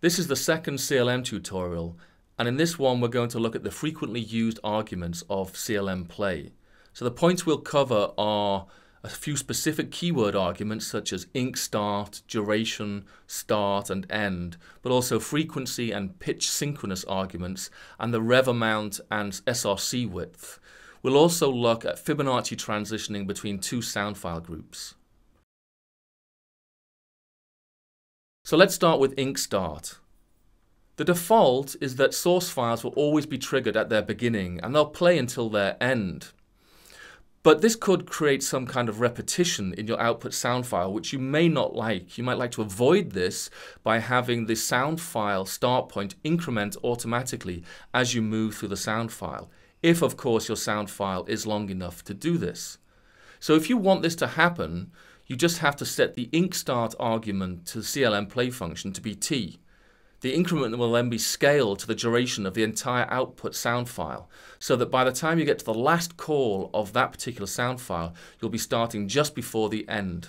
This is the second CLM tutorial, and in this one we're going to look at the frequently used arguments of clm-play. So the points we'll cover are a few specific keyword arguments such as inc start, duration, start and end, but also frequency and pitch synchronous arguments and the rev amount and SRC width. We'll also look at Fibonacci transitioning between two sound file groups. So let's start with inc start. The default is that source files will always be triggered at their beginning and they'll play until their end. But this could create some kind of repetition in your output sound file, which you may not like. You might like to avoid this by having the sound file start point increment automatically as you move through the sound file, if of course your sound file is long enough to do this. So if you want this to happen, you just have to set the inc start argument to the clm-play function to be t. The increment will then be scaled to the duration of the entire output sound file, so that by the time you get to the last call of that particular sound file, you'll be starting just before the end.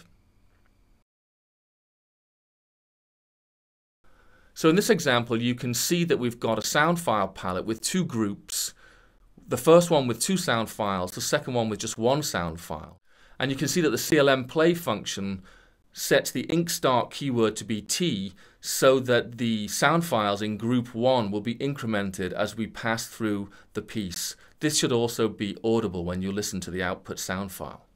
So in this example, you can see that we've got a sound file palette with two groups. The first one with two sound files, the second one with just one sound file. And you can see that the clm-play function sets the inc start keyword to be t, so that the sound files in group 1 will be incremented as we pass through the piece. This should also be audible when you listen to the output sound file.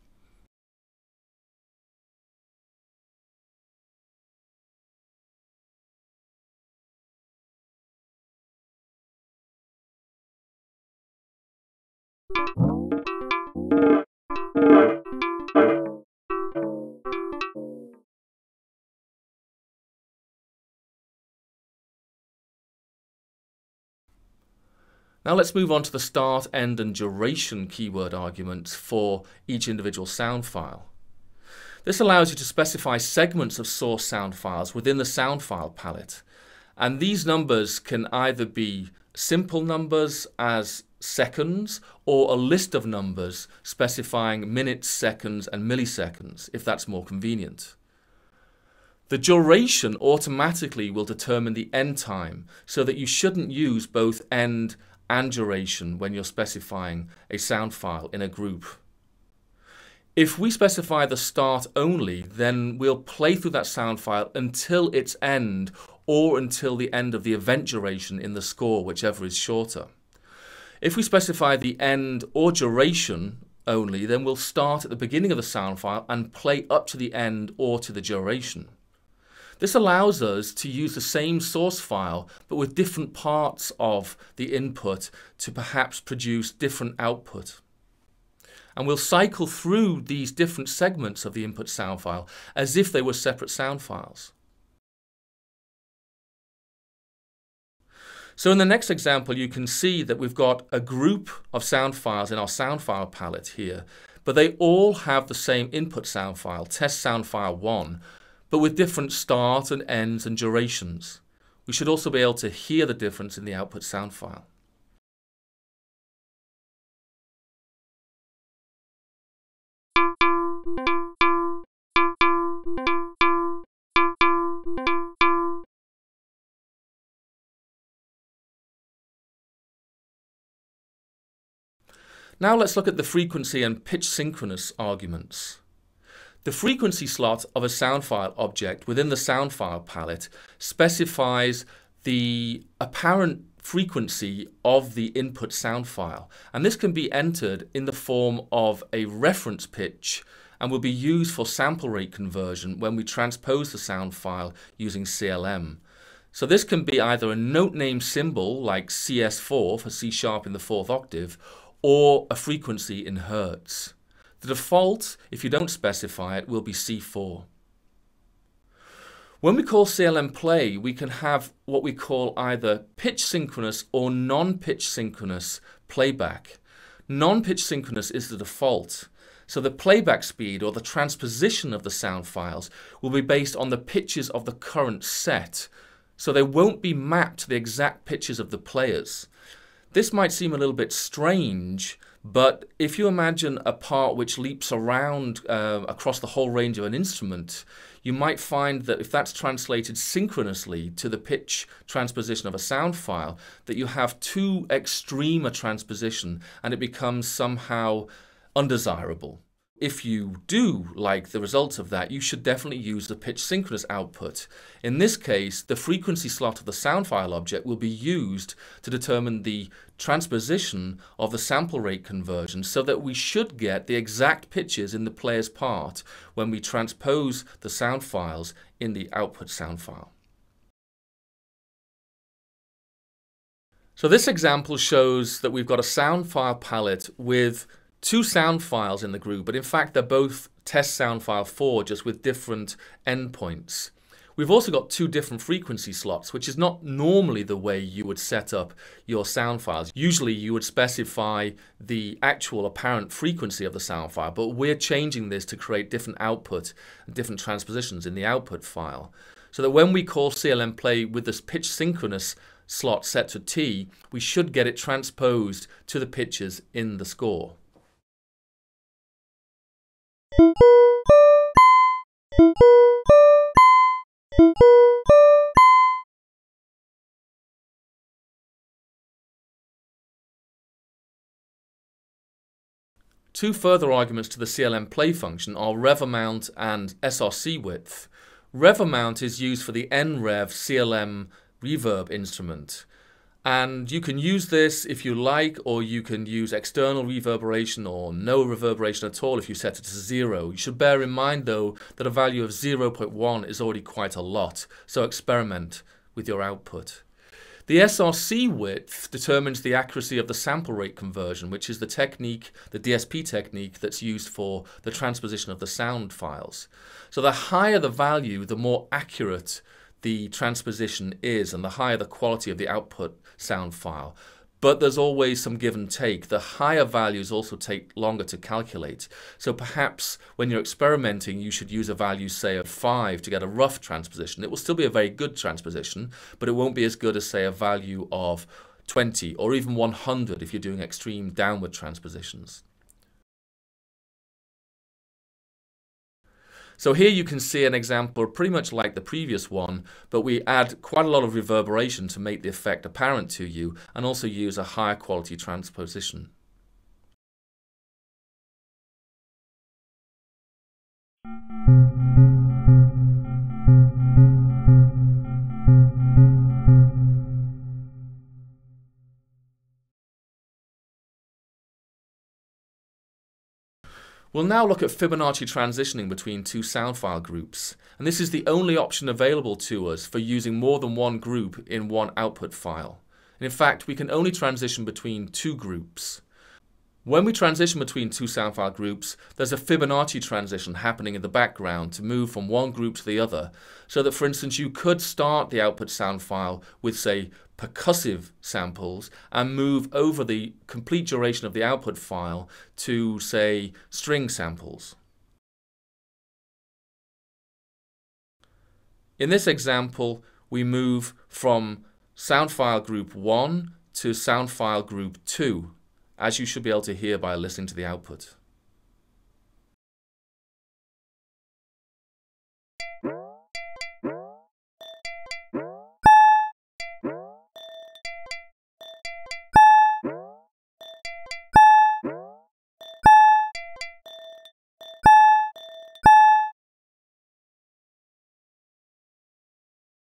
Now let's move on to the start, end and duration keyword arguments for each individual sound file. This allows you to specify segments of source sound files within the sound file palette. And these numbers can either be simple numbers as seconds or a list of numbers specifying minutes, seconds and milliseconds if that's more convenient. The duration automatically will determine the end time, so that you shouldn't use both end and duration when you're specifying a sound file in a group. If we specify the start only, then we'll play through that sound file until its end or until the end of the event duration in the score, whichever is shorter. If we specify the end or duration only, then we'll start at the beginning of the sound file and play up to the end or to the duration. This allows us to use the same source file but with different parts of the input to perhaps produce different output. And we'll cycle through these different segments of the input sound file as if they were separate sound files. So in the next example you can see that we've got a group of sound files in our sound file palette here, but they all have the same input sound file, test sound file 1, but with different start and ends and durations. We should also be able to hear the difference in the output sound file. Now let's look at the frequency and pitch synchronous arguments. The frequency slot of a sound file object within the sound file palette specifies the apparent frequency of the input sound file, and this can be entered in the form of a reference pitch and will be used for sample rate conversion when we transpose the sound file using CLM. So this can be either a note name symbol like CS4 for C sharp in the 4th octave, or a frequency in hertz. The default, if you don't specify it, will be C4. When we call clm-play, we can have what we call either pitch synchronous or non-pitch synchronous playback. Non-pitch synchronous is the default, so the playback speed or the transposition of the sound files will be based on the pitches of the current set, so they won't be mapped to the exact pitches of the players. This might seem a little bit strange, but if you imagine a part which leaps around across the whole range of an instrument, you might find that if that's translated synchronously to the pitch transposition of a sound file, that you have too extreme a transposition and it becomes somehow undesirable. If you do like the results of that, you should definitely use the pitch synchronous output. In this case, the frequency slot of the sound file object will be used to determine the transposition of the sample rate conversion, so that we should get the exact pitches in the player's part when we transpose the sound files in the output sound file. So this example shows that we've got a sound file palette with two sound files in the group, but in fact they're both test sound file 4, just with different endpoints. We've also got two different frequency slots, which is not normally the way you would set up your sound files. Usually you would specify the actual apparent frequency of the sound file, but we're changing this to create different output and different transpositions in the output file, so that when we call clm-play with this pitch synchronous slot set to T, we should get it transposed to the pitches in the score. Two further arguments to the clm-play function are rev-amount and src width. Rev-amount is used for the nrev clm reverb instrument, and you can use this if you like, or you can use external reverberation or no reverberation at all if you set it to 0. You should bear in mind though that a value of 0.1 is already quite a lot, so experiment with your output. The src width determines the accuracy of the sample rate conversion, which is the technique, the DSP technique that's used for the transposition of the sound files. So the higher the value, the more accurate the transposition is, and the higher the quality of the output sound file. But there's always some give and take. The higher values also take longer to calculate. So perhaps when you're experimenting, you should use a value, say, of 5 to get a rough transposition. It will still be a very good transposition, but it won't be as good as, say, a value of 20 or even 100 if you're doing extreme downward transpositions. So here you can see an example pretty much like the previous one, but we add quite a lot of reverberation to make the effect apparent to you, and also use a higher quality transposition. We'll now look at Fibonacci transitioning between two sound file groups, and this is the only option available to us for using more than one group in one output file. And in fact, we can only transition between two groups. When we transition between two sound file groups, there's a Fibonacci transition happening in the background to move from one group to the other, so that, for instance, you could start the output sound file with, say, percussive samples and move over the complete duration of the output file to, say, string samples. In this example, we move from sound file group 1 to sound file group 2, as you should be able to hear by listening to the output.